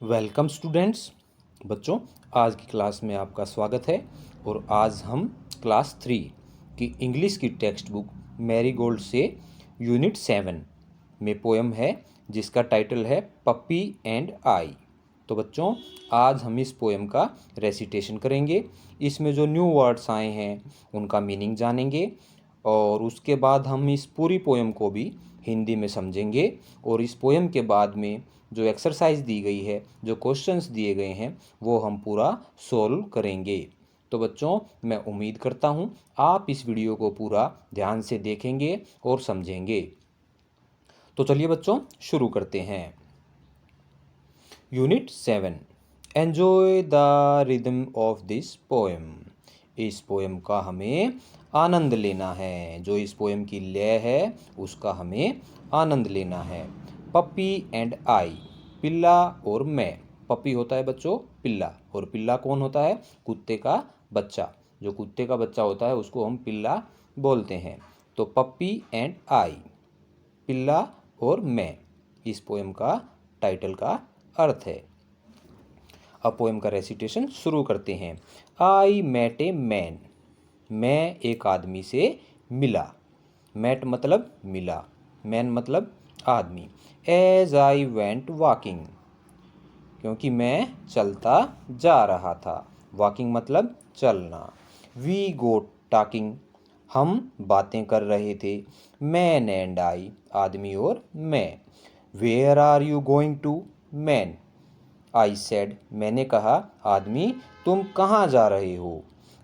Welcome students. बच्चों, आज की क्लास में आपका स्वागत है। और आज हम क्लास 3 की इंग्लिश की टेक्स्ट बुक मैरीगोल्ड से यूनिट 7 में पोएम है जिसका टाइटल है पप्पी एंड आई। तो बच्चों, आज हम इस पोएम का रेसिटेशन करेंगे। इसमें जो न्यू वर्ड्स आए हैं उनका मीनिंग जानेंगे और उसके बाद हम इस पूरी पोएम को भी हिंदी में समझेंगे। और इस पोएम के बाद में जो एक्सरसाइज दी गई है, जो क्वेश्चंस दिए गए हैं, वो हम पूरा सोल्व करेंगे। तो बच्चों, मैं उम्मीद करता हूँ आप इस वीडियो को पूरा ध्यान से देखेंगे और समझेंगे। तो चलिए बच्चों, शुरू करते हैं। Unit 7, enjoy the rhythm of this poem. इस पोएम का हमें आनंद लेना है। जो इस पोएम की लय है उसका हमें आनंद लेना है। पप्पी एंड आई, पिल्ला और मैं। पप्पी होता है बच्चों पिल्ला, और पिल्ला कौन होता है? कुत्ते का बच्चा। जो कुत्ते का बच्चा होता है उसको हम पिल्ला बोलते हैं। तो पप्पी एंड आई, पिल्ला और मैं, इस पोएम का टाइटल का अर्थ है। अब पोएम का रेसिटेशन शुरू करते हैं। आई मेट ए मैन, मैं एक आदमी से मिला। मेट मतलब मिला, मैन मतलब आदमी। एज आई वेंट वॉकिंग, क्योंकि मैं चलता जा रहा था। वॉकिंग मतलब चलना। वी गो टॉकिंग, हम बातें कर रहे थे। मैन एंड आई, आदमी और मैं। Where are you going to? Man. I said, मैंने कहा। आदमी, तुम कहाँ जा रहे हो?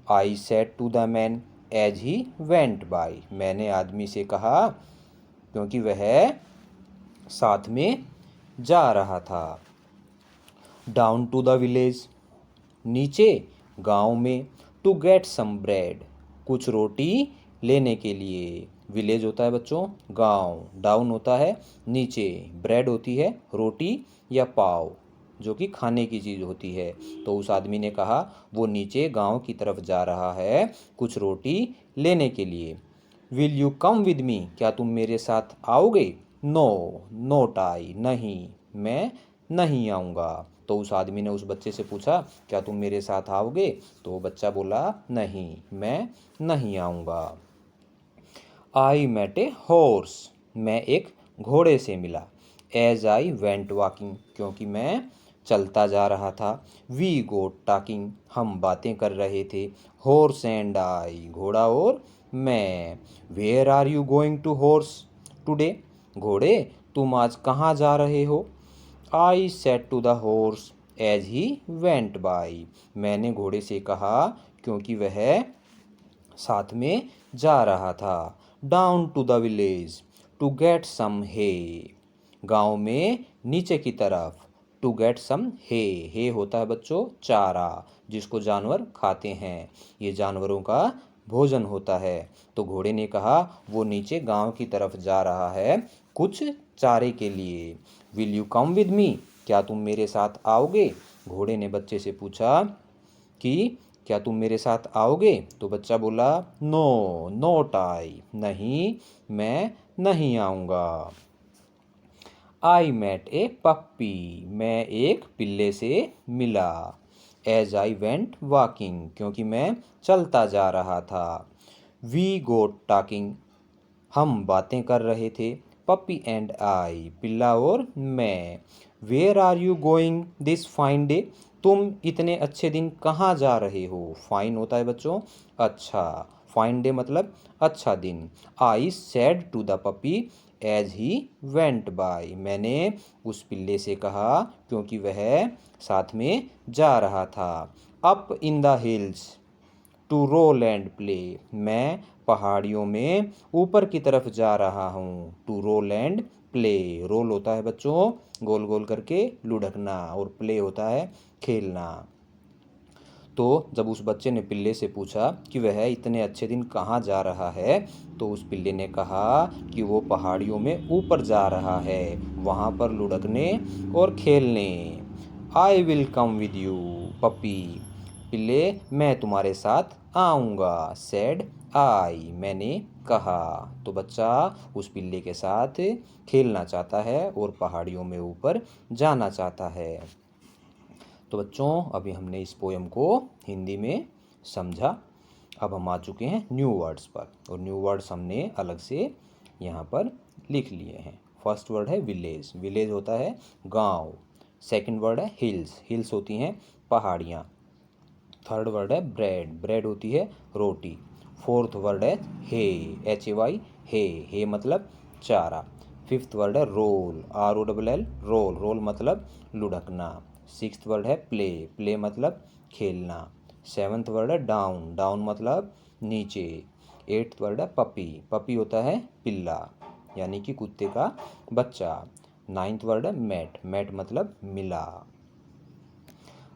I said to the man as he went by, मैंने आदमी से कहा क्योंकि वह साथ में जा रहा था। डाउन टू द विलेज, नीचे गांव में। टू गेट सम ब्रेड, कुछ रोटी लेने के लिए। विलेज होता है बच्चों गांव, डाउन होता है नीचे, ब्रेड होती है रोटी या पाव जो कि खाने की चीज़ होती है। तो उस आदमी ने कहा वो नीचे गांव की तरफ जा रहा है कुछ रोटी लेने के लिए। Will you come with me, क्या तुम मेरे साथ आओगे? नो नोट आई, नहीं मैं नहीं आऊँगा। तो उस आदमी ने उस बच्चे से पूछा क्या तुम मेरे साथ आओगे? तो वो बच्चा बोला नहीं मैं नहीं आऊँगा। आई मेट ए हॉर्स, मैं एक घोड़े से मिला। एज आई वेंट वॉकिंग, क्योंकि मैं चलता जा रहा था। वी गो टॉकिंग, हम बातें कर रहे थे। हॉर्स एंड आई, घोड़ा और मैं। Where are you going to horse today, घोड़े तुम आज कहाँ जा रहे हो? I said to the horse as he went by, मैंने घोड़े से कहा क्योंकि वह साथ में जा रहा था। Down to the village to get some hay, गांव में नीचे की तरफ। टू गेट सम हे होता है बच्चों चारा, जिसको जानवर खाते हैं। ये जानवरों का भोजन होता है। तो घोड़े ने कहा वो नीचे गांव की तरफ जा रहा है कुछ चारे के लिए। Will you come with me, क्या तुम मेरे साथ आओगे? घोड़े ने बच्चे से पूछा कि क्या तुम मेरे साथ आओगे? तो बच्चा बोला नो नोट आई, नहीं मैं नहीं आऊँगा। आई मेट ए पप्पी, मैं एक पिल्ले से मिला। एज आई वेंट वॉकिंग, क्योंकि मैं चलता जा रहा था। वी गो टॉकिंग, हम बातें कर रहे थे। पप्पी एंड आई, पिल्ला और मैं। Where are you going this fine day, तुम इतने अच्छे दिन कहाँ जा रहे हो? फाइन होता है बच्चों अच्छा, फाइन डे मतलब अच्छा दिन। I said to the puppy as he went by, मैंने उस पिल्ले से कहा क्योंकि वह साथ में जा रहा था। Up in the hills to roll and play, मैं पहाड़ियों में ऊपर की तरफ जा रहा हूँ। To roll and play, roll होता है बच्चों गोल गोल करके लुढ़कना, और प्ले होता है खेलना। तो जब उस बच्चे ने पिल्ले से पूछा कि वह इतने अच्छे दिन कहाँ जा रहा है, तो उस पिल्ले ने कहा कि वो पहाड़ियों में ऊपर जा रहा है, वहाँ पर लुढ़कने और खेलने। I will come with you puppy, पिल्ले मैं तुम्हारे साथ आऊँगा। सेड आई, मैंने कहा। तो बच्चा उस पिल्ले के साथ खेलना चाहता है और पहाड़ियों में ऊपर जाना चाहता है। तो बच्चों अभी हमने इस पोएम को हिंदी में समझा। अब हम आ चुके हैं न्यू वर्ड्स पर, और न्यू वर्ड्स हमने अलग से यहाँ पर लिख लिए हैं। फर्स्ट वर्ड है विलेज, विलेज होता है गांव। सेकंड वर्ड है हिल्स, हिल्स होती हैं पहाड़ियाँ। थर्ड वर्ड है ब्रेड, ब्रेड होती है रोटी। फोर्थ वर्ड है हे, HAY, हे मतलब चारा। फिफ्थ वर्ड है रोल, ROLL, रोल, रोल मतलब लुढ़कना। सिक्स्थ वर्ड है प्ले, प्ले मतलब खेलना। सेवन्थ वर्ड है डाउन, डाउन मतलब नीचे। एट्थ वर्ड है पपी, पपी होता है पिल्ला यानी कि कुत्ते का बच्चा। नाइन्थ वर्ड है मैट, मैट मतलब मिला।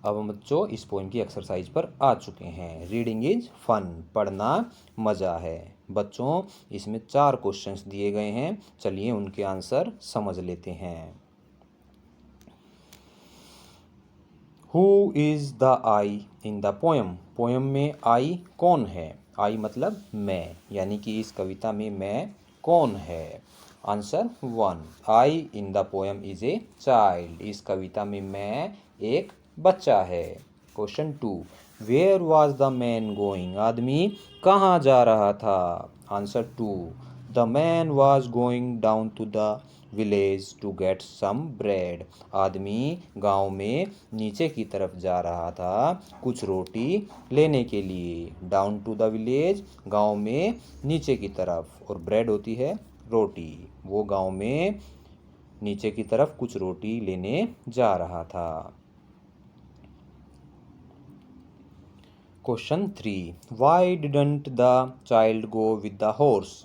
अब हम बच्चों इस पोएम की एक्सरसाइज पर आ चुके हैं। रीडिंग इज फन, पढ़ना मज़ा है। बच्चों इसमें 4 क्वेश्चंस दिए गए हैं, चलिए उनके आंसर समझ लेते हैं। Who is the I in the poem, poem में आई कौन है? आई मतलब मैं, यानी कि इस कविता में मैं कौन है? Answer 1, I in the poem is a child, इस कविता में मैं एक बच्चा है। Question 2, where was the man going, आदमी कहाँ जा रहा था? Answer 2, the man was going down to the village to get some bread, आदमी गांव में नीचे की तरफ जा रहा था कुछ रोटी लेने के लिए। डाउन टू द विलेज गांव में नीचे की तरफ, और ब्रेड होती है रोटी, वो गांव में नीचे की तरफ कुछ रोटी लेने जा रहा था। Question 3, Y didn't the child go with the horse,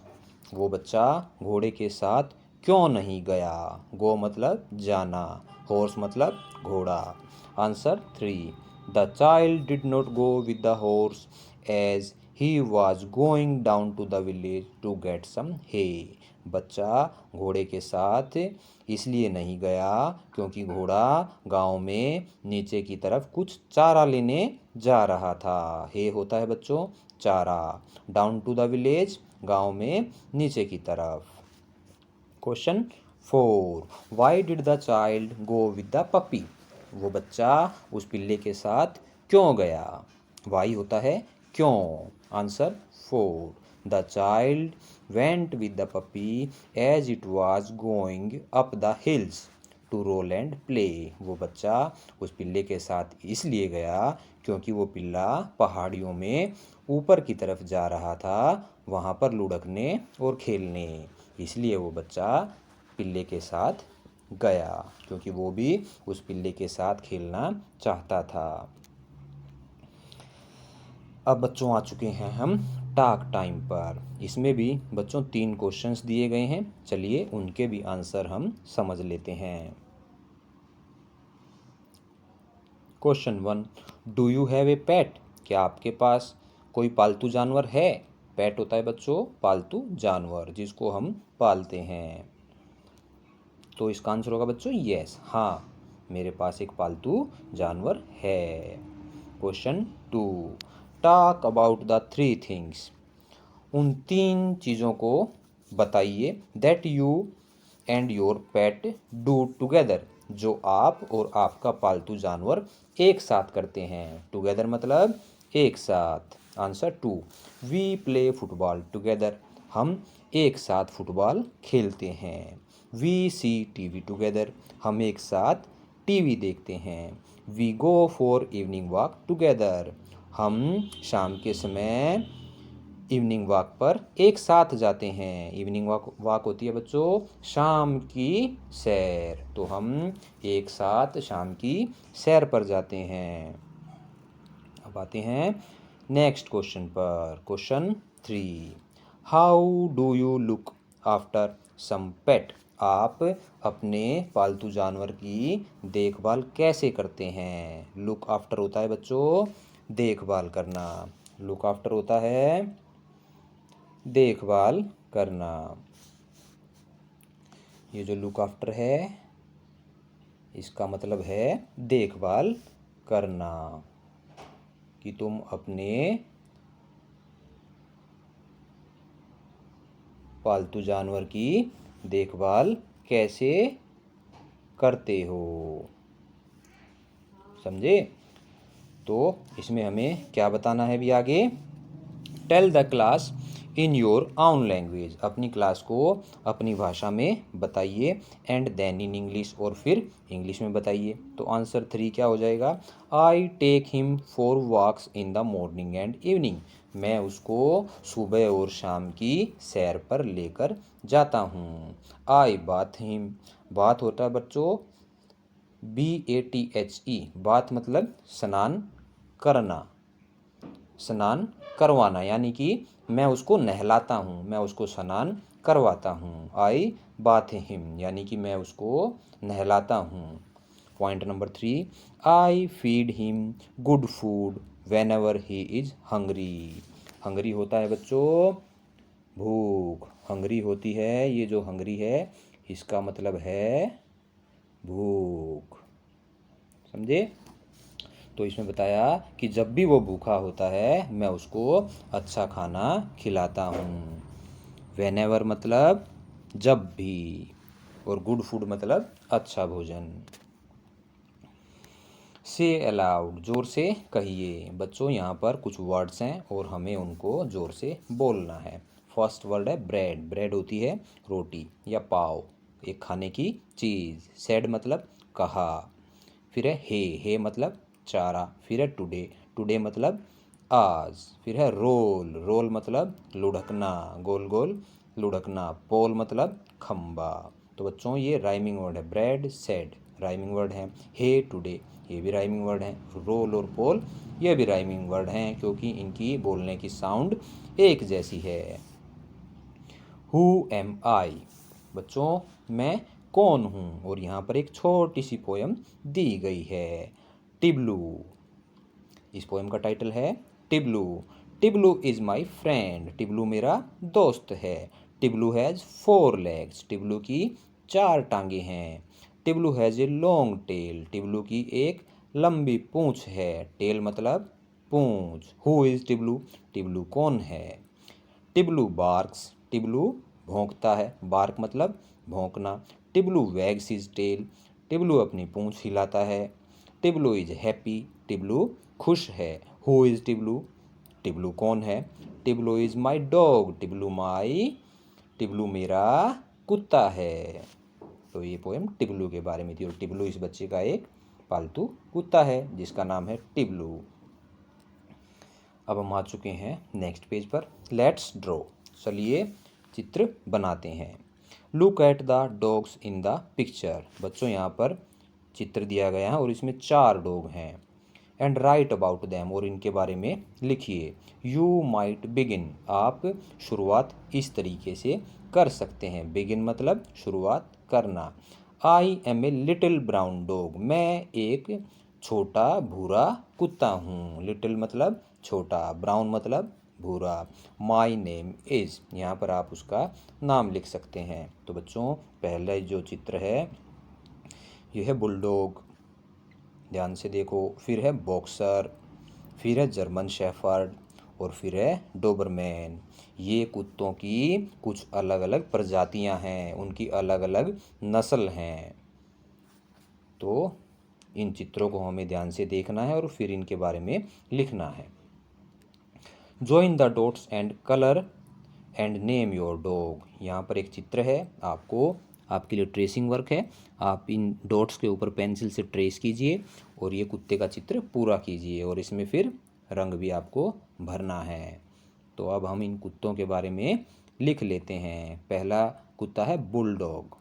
वो बच्चा घोड़े के साथ क्यों नहीं गया? गो मतलब जाना, हॉर्स मतलब घोड़ा। Answer 3, the child did not go with the horse as he was going down to the village to get some hay, बच्चा घोड़े के साथ इसलिए नहीं गया क्योंकि घोड़ा गांव में नीचे की तरफ कुछ चारा लेने जा रहा था। हे होता है बच्चों चारा। डाउन टू द विलेज गांव में नीचे की तरफ। Question 4, why did the child go with the puppy, वो बच्चा उस पिल्ले के साथ क्यों गया? वाई होता है क्यों। Answer 4, the child went with the puppy as it was going up the hills to roll and play, वो बच्चा उस पिल्ले के साथ इसलिए गया क्योंकि वो पिल्ला पहाड़ियों में ऊपर की तरफ जा रहा था वहाँ पर लुढ़कने और खेलने, इसलिए वो बच्चा पिल्ले के साथ गया क्योंकि वो भी उस पिल्ले के साथ खेलना चाहता था। अब बच्चों आ चुके हैं हम टॉक टाइम पर। इसमें भी बच्चों 3 क्वेश्चंस दिए गए हैं, चलिए उनके भी आंसर हम समझ लेते हैं। Question 1, do you have a pet, क्या आपके पास कोई पालतू जानवर है? पेट होता है बच्चों पालतू जानवर जिसको हम पालते हैं। तो इसका आंसर होगा बच्चों यस, हाँ मेरे पास एक पालतू जानवर है। Question 2, talk about the 3 things, उन 3 चीज़ों को बताइए that you and your pet do together, जो आप और आपका पालतू जानवर एक साथ करते हैं। टुगेदर मतलब एक साथ। Answer 2, we play football together, हम एक साथ फुटबॉल खेलते हैं। वी सी टीवी टुगेदर, हम एक साथ टीवी देखते हैं। We go for evening walk together, हम शाम के समय इवनिंग वॉक पर एक साथ जाते हैं। इवनिंग वॉक होती है बच्चों शाम की सैर, तो हम एक साथ शाम की सैर पर जाते हैं। अब आते हैं नेक्स्ट क्वेश्चन पर। Question 3, how do you look after some pet, आप अपने पालतू जानवर की देखभाल कैसे करते हैं? लुक आफ्टर होता है बच्चों देखभाल करना, लुक आफ्टर होता है देखभाल करना। ये जो लुक आफ्टर है इसका मतलब है देखभाल करना, कि तुम अपने पालतू जानवर की देखभाल कैसे करते हो। समझे। तो इसमें हमें क्या बताना है भी आगे, tell the class in your own language, अपनी क्लास को अपनी भाषा में बताइए, एंड देन इन इंग्लिश, और फिर इंग्लिश में बताइए। तो आंसर 3 क्या हो जाएगा, I take him for walks in the morning and evening, मैं उसको सुबह और शाम की सैर पर लेकर जाता हूँ। आई बाथ हिम, बात होता है बच्चों BATHE, बात मतलब स्नान करना, स्नान करवाना, यानी कि मैं उसको नहलाता हूँ, मैं उसको स्नान करवाता हूँ। आई बाथ हिम, यानी कि मैं उसको नहलाता हूँ। Point number 3, I feed him good food when ever he is hungry, hungry होता है बच्चों भूख, हंग्री होती है, ये जो हंग्री है इसका मतलब है भूख, समझे। तो इसमें बताया कि जब भी वो भूखा होता है मैं उसको अच्छा खाना खिलाता हूँ। वेनेवर मतलब जब भी, और गुड फूड मतलब अच्छा भोजन। से अलाउड, जोर से कहिए। बच्चों यहाँ पर कुछ वर्ड्स हैं और हमें उनको जोर से बोलना है। फर्स्ट वर्ड है ब्रेड, ब्रेड होती है रोटी या पाव, एक खाने की चीज़। सेड मतलब कहा। फिर है हे मतलब चारा। फिर है टुडे, टुडे मतलब आज। फिर है रोल, रोल मतलब लुढ़कना, गोल गोल लुढ़कना। पोल मतलब खम्बा। तो बच्चों ये राइमिंग वर्ड है, ब्रेड सेड राइमिंग वर्ड है, हे टुडे ये भी राइमिंग वर्ड है, रोल और पोल ये भी राइमिंग वर्ड हैं, क्योंकि इनकी बोलने की साउंड एक जैसी है। हु एम आई, बच्चों मैं कौन हूँ, और यहाँ पर एक छोटी सी पोयम दी गई है, टिब्लू। इस पोएम का टाइटल है टिब्लू। टिब्लू इज माई फ्रेंड, टिब्लू मेरा दोस्त है। टिब्लू हैज़ 4 legs, टिब्लू की 4 टांगे हैं। टिब्लू हैज़ ए लॉन्ग टेल, टिब्लू की एक लंबी पूंछ है। टेल मतलब पूंछ। हु इज टिब्लू, टिब्लू कौन है। टिब्लू बार्क्स, टिब्लू भौंकता है, बार्क मतलब भौंकना। टिब्लू वैग्स हिज टेल, टिब्लू अपनी पूंछ हिलाता है। टिब्लू इज हैप्पी, टिब्लू खुश है। हु इज टिब्लू, टिब्लू कौन है। टिब्लू इज माई डॉग, टिब्लू मेरा कुत्ता है। तो ये पोएम टिब्लू के बारे में थी, और टिब्लू इस बच्चे का एक पालतू कुत्ता है जिसका नाम है टिब्लू। अब हम आ चुके हैं नेक्स्ट पेज पर। लेट्स ड्रॉ, चलिए चित्र बनाते हैं। Look at the dogs in the picture, बच्चों यहाँ पर चित्र दिया गया है और इसमें 4 डॉग हैं। एंड राइट अबाउट दैम, और इनके बारे में लिखिए। यू माइट बिगिन, आप शुरुआत इस तरीके से कर सकते हैं। बिगिन मतलब शुरुआत करना। I am a little brown dog, मैं एक छोटा भूरा कुत्ता हूँ। लिटिल मतलब छोटा, ब्राउन मतलब भूरा। माई नेम इज़, यहाँ पर आप उसका नाम लिख सकते हैं। तो बच्चों पहला जो चित्र है यह है बुलडॉग, ध्यान से देखो। फिर है बॉक्सर, फिर है जर्मन शेफर्ड, और फिर है डोबरमैन। ये कुत्तों की कुछ अलग अलग प्रजातियां हैं, उनकी अलग अलग नस्ल हैं। तो इन चित्रों को हमें ध्यान से देखना है और फिर इनके बारे में लिखना है। Join the dots and colour and name your dog, यहाँ पर एक चित्र है, आपको आपके लिए ट्रेसिंग वर्क है। आप इन डॉट्स के ऊपर पेंसिल से ट्रेस कीजिए और ये कुत्ते का चित्र पूरा कीजिए, और इसमें फिर रंग भी आपको भरना है। तो अब हम इन कुत्तों के बारे में लिख लेते हैं। पहला कुत्ता है bulldog.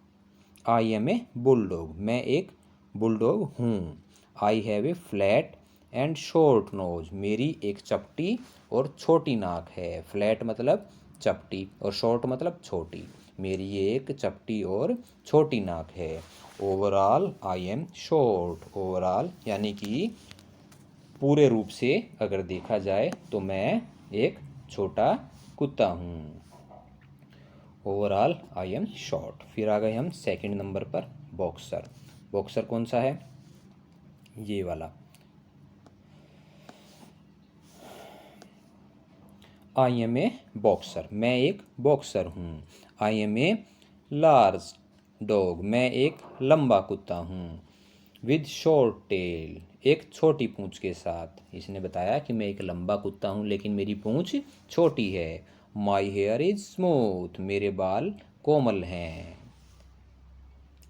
I am a bulldog, मैं एक बुलडॉग हूँ। I have a flat and short nose, मेरी एक चपटी और छोटी नाक है। फ्लैट मतलब चपटी और शॉर्ट मतलब छोटी, मेरी ये एक चपटी और छोटी नाक है। Overall I am short, overall यानी कि पूरे रूप से अगर देखा जाए तो मैं एक छोटा कुत्ता हूँ। Overall I am short. फिर आ गए हम सेकंड नंबर पर, बॉक्सर। बॉक्सर कौन सा है, ये वाला। आई एम ए बॉक्सर, मैं एक बॉक्सर हूँ। I am a large dog, मैं एक लंबा कुत्ता हूँ। विद शॉर्ट टेल, एक छोटी पूंछ के साथ। इसने बताया कि मैं एक लंबा कुत्ता हूँ लेकिन मेरी पूंछ छोटी है। माई हेयर इज स्मूथ, मेरे बाल कोमल हैं।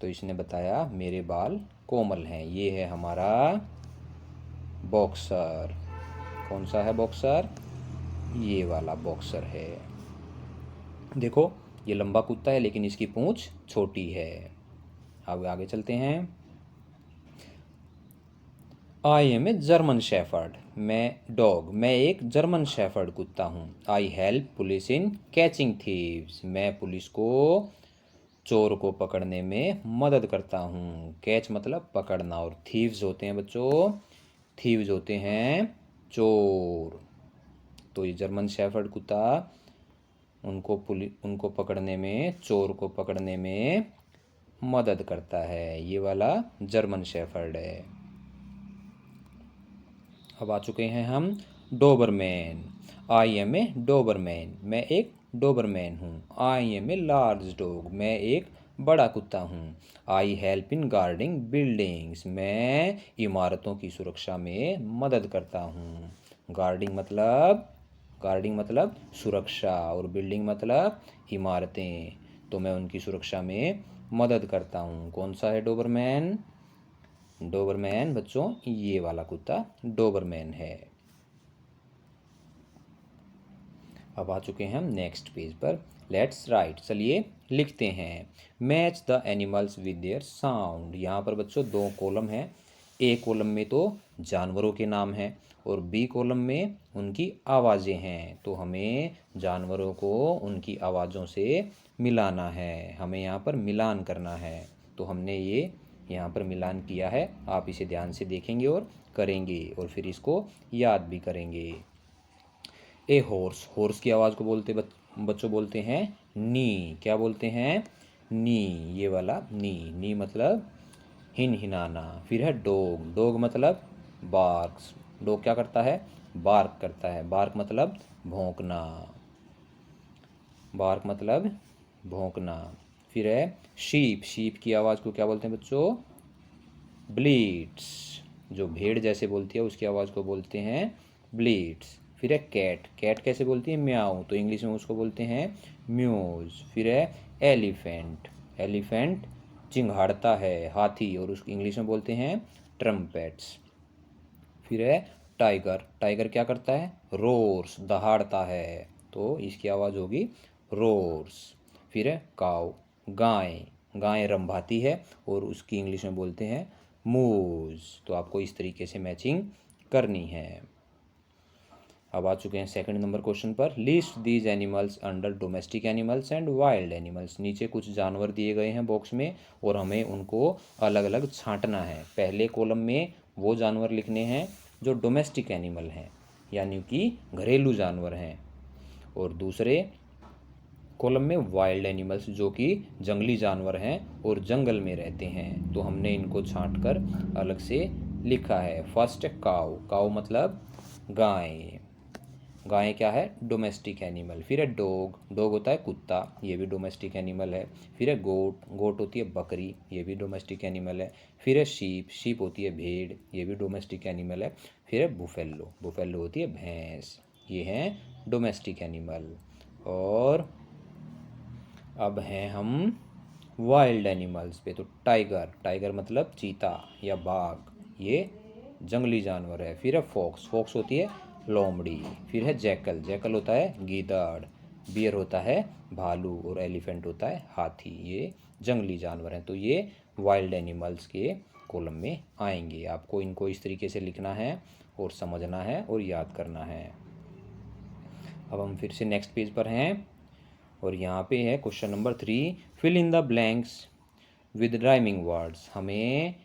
तो इसने बताया मेरे बाल कोमल हैं। ये है हमारा बॉक्सर। कौन सा है बॉक्सर? ये वाला बॉक्सर है। देखो, ये लंबा कुत्ता है लेकिन इसकी पूंछ छोटी है। अब आगे चलते हैं। I am a German shepherd, मैं एक जर्मन शेफर्ड कुत्ता हूँ। I help police in catching thieves, मैं पुलिस को चोर को पकड़ने में मदद करता हूँ। कैच मतलब पकड़ना, और थीव्स होते हैं बच्चों, थीव्स होते हैं चोर। तो ये जर्मन शेफर्ड कुत्ता उनको पकड़ने में, चोर को पकड़ने में मदद करता है। ये वाला जर्मन शेफर्ड है। अब आ चुके हैं हम Doberman. I am a Doberman, मैं एक डोबरमैन हूँ। I am a large dog, मैं एक बड़ा कुत्ता हूँ। I help in guarding buildings, मैं इमारतों की सुरक्षा में मदद करता हूँ। गार्डिंग मतलब सुरक्षा, और बिल्डिंग मतलब इमारतें। तो मैं उनकी सुरक्षा में मदद करता हूँ। कौन सा है डोबरमैन? डोबरमैन बच्चों ये वाला कुत्ता डोबरमैन है। अब आ चुके हैं हम नेक्स्ट पेज पर। लेट्स राइट, चलिए लिखते हैं। Match the animals with their sound. यहाँ पर बच्चों दो कॉलम हैं। ए कॉलम में तो जानवरों के नाम हैं और बी कॉलम में उनकी आवाज़ें हैं। तो हमें जानवरों को उनकी आवाज़ों से मिलाना है, हमें यहाँ पर मिलान करना है। तो हमने ये यहाँ पर मिलान किया है। आप इसे ध्यान से देखेंगे और करेंगे, और फिर इसको याद भी करेंगे। ए हॉर्स, हॉर्स की आवाज़ को बच्चों बोलते हैं नी। क्या बोलते हैं? नी। ये वाला नी, नी मतलब हिन हिनाना। फिर है डॉग, डॉग मतलब बार्क्स। डॉग क्या करता है? बार्क करता है। बार्क मतलब भौंकना, बार्क मतलब भौंकना। फिर है शीप, शीप की आवाज़ को क्या बोलते हैं बच्चों? ब्लीट्स। जो भेड़ जैसे बोलती है उसकी आवाज़ को बोलते हैं ब्लीट्स। फिर है कैट, कैट कैसे बोलती है? म्याऊ। तो इंग्लिश में उसको बोलते हैं म्यूज। फिर है एलिफेंट, एलिफेंट चिंघाड़ता है, हाथी, और उसकी इंग्लिश में बोलते हैं ट्रम्पेट्स। फिर है टाइगर, टाइगर क्या करता है? रोर्स, दहाड़ता है। तो इसकी आवाज़ होगी रोर्स। फिर है काऊ, गाय, गाय रंभाती है और उसकी इंग्लिश में बोलते हैं मूज। तो आपको इस तरीके से मैचिंग करनी है। अब आ चुके हैं सेकंड नंबर क्वेश्चन पर। List these animals under domestic animals and wild animals. नीचे कुछ जानवर दिए गए हैं बॉक्स में और हमें उनको अलग अलग छांटना है। पहले कॉलम में वो जानवर लिखने हैं जो डोमेस्टिक एनिमल हैं, यानी कि घरेलू जानवर हैं, और दूसरे कॉलम में वाइल्ड एनिमल्स जो कि जंगली जानवर हैं और जंगल में रहते हैं। तो हमने इनको छांट कर अलग से लिखा है। फर्स्ट काऊ, काऊ मतलब गाय, गाय क्या है? Domestic animal. फिर है डॉग, डॉग होता है कुत्ता, ये भी डोमेस्टिक एनिमल है। फिर है गोट, गोट होती है बकरी, ये भी डोमेस्टिक एनिमल है। फिर है शीप, शीप होती है भेड़, ये भी डोमेस्टिक एनिमल है। फिर है बुफेलो, बुफेलो होती है भैंस, ये हैं डोमेस्टिक एनिमल। और अब हैं हम वाइल्ड एनिमल्स पे। तो टाइगर, टाइगर मतलब चीता या बाघ, ये जंगली जानवर है। फिर है फॉक्स, फॉक्स होती है लोमड़ी। फिर है जैकल, जैकल होता है गीदड़। बियर होता है भालू, और एलिफेंट होता है हाथी, ये जंगली जानवर हैं। तो ये वाइल्ड एनिमल्स के कॉलम में आएंगे। आपको इनको इस तरीके से लिखना है और समझना है और याद करना है। अब हम फिर से नेक्स्ट पेज पर हैं और यहाँ पे है question number 3, fill in the blanks with rhyming words. हमें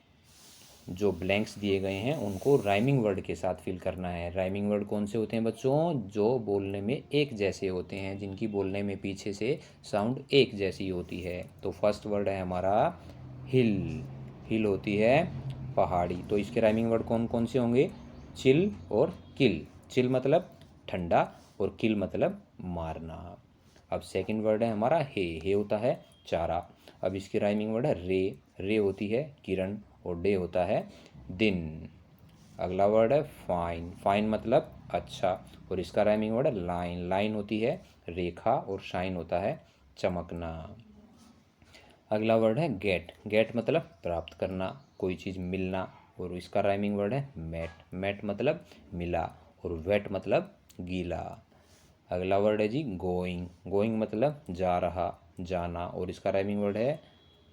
जो ब्लैंक्स दिए गए हैं उनको राइमिंग वर्ड के साथ फिल करना है। राइमिंग वर्ड कौन से होते हैं बच्चों? जो बोलने में एक जैसे होते हैं, जिनकी बोलने में पीछे से साउंड एक जैसी होती है। तो फर्स्ट वर्ड है हमारा हिल, हिल होती है पहाड़ी। तो इसके राइमिंग वर्ड कौन कौन से होंगे? चिल और किल। चिल मतलब ठंडा और किल मतलब मारना। अब सेकंड वर्ड है हमारा हे होता है चारा। अब इसकी राइमिंग वर्ड है रे, रे होती है किरण और डे होता है दिन। अगला वर्ड है फाइन। फाइन मतलब अच्छा, और इसका राइमिंग वर्ड है लाइन। लाइन होती है रेखा और शाइन होता है चमकना। अगला वर्ड है गेट। गेट मतलब प्राप्त करना, कोई चीज़ मिलना, और इसका राइमिंग वर्ड है मैट। मैट मतलब मिला, और वेट मतलब गीला। अगला वर्ड है जी गोइंग। गोइंग मतलब जा रहा, जाना, और इसका राइमिंग वर्ड है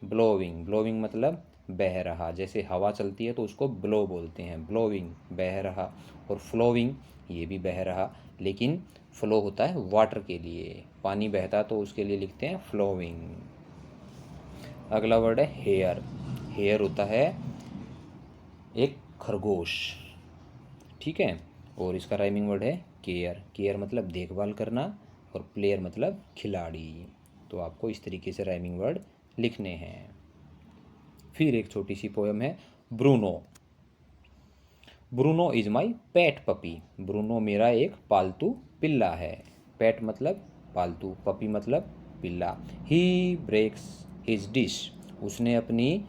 ब्लोविंग। ब्लोविंग मतलब बह रहा, जैसे हवा चलती है तो उसको ब्लो बोलते हैं, ब्लोविंग बह रहा। और फ्लोविंग ये भी बह रहा, लेकिन फ्लो होता है वाटर के लिए, पानी बहता तो उसके लिए लिखते हैं फ्लोविंग। अगला वर्ड है हेयर। हेयर होता है एक खरगोश, ठीक है, और इसका राइमिंग वर्ड है केयर। केयर मतलब देखभाल करना, और प्लेयर मतलब खिलाड़ी। तो आपको इस तरीके से राइमिंग वर्ड लिखने हैं। फिर एक छोटी सी पोयम है Bruno. Bruno is my pet puppy. Bruno मेरा एक पालतू पिल्ला है। पेट मतलब पालतू, पपी मतलब पिल्ला। ही ब्रेक्स हिज डिश। उसने अपनी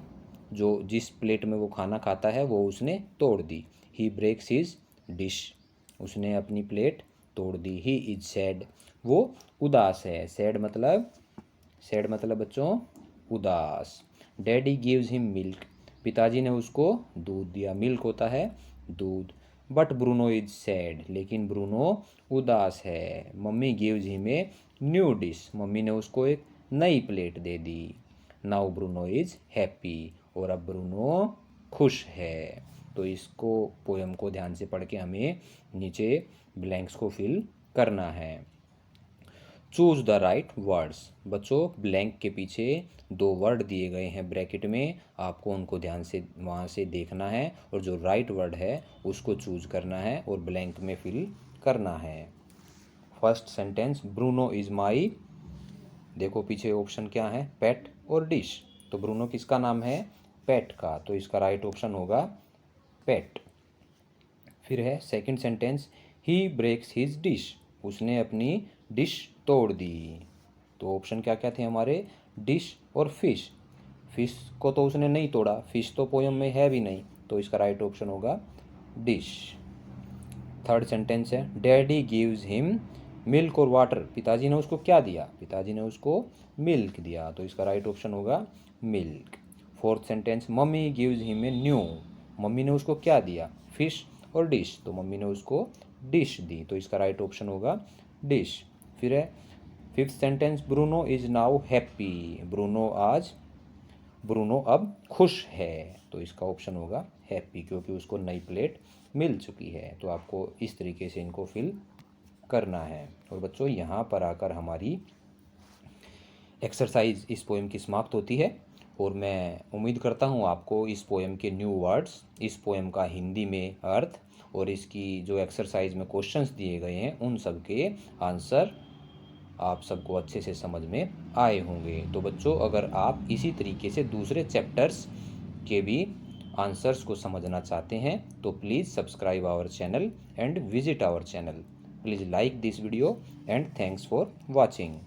जो जिस प्लेट में वो खाना खाता है वो उसने तोड़ दी। ही ब्रेक्स हिज डिश। उसने अपनी प्लेट तोड़ दी। He is sad. वो उदास है। सैड मतलब बच्चों उदास। Daddy gives him milk. पिताजी ने उसको दूध दिया। मिल्क होता है दूध। But Bruno is sad. लेकिन ब्रूनो उदास है। Mummy gives him a new dish. Mummy ने उसको एक नई plate they the. Now Bruno is happy. और अब ब्रूनो खुश है। तो इसको पोयम को ध्यान से पढ़ के हमें नीचे ब्लैंक्स को फिल करना है। Choose the right words. बच्चों ब्लैंक के पीछे दो वर्ड दिए गए हैं ब्रैकेट में, आपको उनको ध्यान से वहाँ से देखना है, और जो राइट वर्ड है उसको चूज करना है और ब्लैंक में फिल करना है। First sentence Bruno is my, देखो पीछे ऑप्शन क्या है, पेट और डिश। तो ब्रूनो किसका नाम है, पेट का, तो इसका राइट ऑप्शन होगा पेट। फिर है सेकंड सेंटेंस ही ब्रेक्स हिज डिश। उसने अपनी डिश तोड़ दी। तो ऑप्शन क्या क्या थे हमारे, डिश और फिश। फिश को तो उसने नहीं तोड़ा, फिश तो पोयम में है भी नहीं, तो इसका राइट ऑप्शन होगा डिश। थर्ड सेंटेंस है डैडी गिव्स हिम मिल्क और वाटर। पिताजी ने उसको क्या दिया, पिताजी ने उसको मिल्क दिया, तो इसका राइट ऑप्शन होगा milk. Fourth sentence mummy gives him a new. Mummy ने उसको क्या दिया, फिश और डिश, तो मम्मी ने उसको डिश दी, तो इसका राइट ऑप्शन होगा डिश। फिर है fifth sentence Bruno is now happy. Bruno अब खुश है, तो इसका ऑप्शन होगा हैप्पी, क्योंकि उसको नई प्लेट मिल चुकी है। तो आपको इस तरीके से इनको फिल करना है। और बच्चों यहाँ पर आकर हमारी एक्सरसाइज इस पोएम की समाप्त होती है, और मैं उम्मीद करता हूँ आपको इस पोएम के न्यू वर्ड्स, इस पोएम का हिंदी में अर्थ, और इसकी जो एक्सरसाइज में क्वेश्चंस दिए गए हैं उन सब के आंसर आप सबको अच्छे से समझ में आए होंगे। तो बच्चों अगर आप इसी तरीके से दूसरे चैप्टर्स के भी आंसर्स को समझना चाहते हैं तो please subscribe our channel and visit our channel. Please like this video and thanks for watching.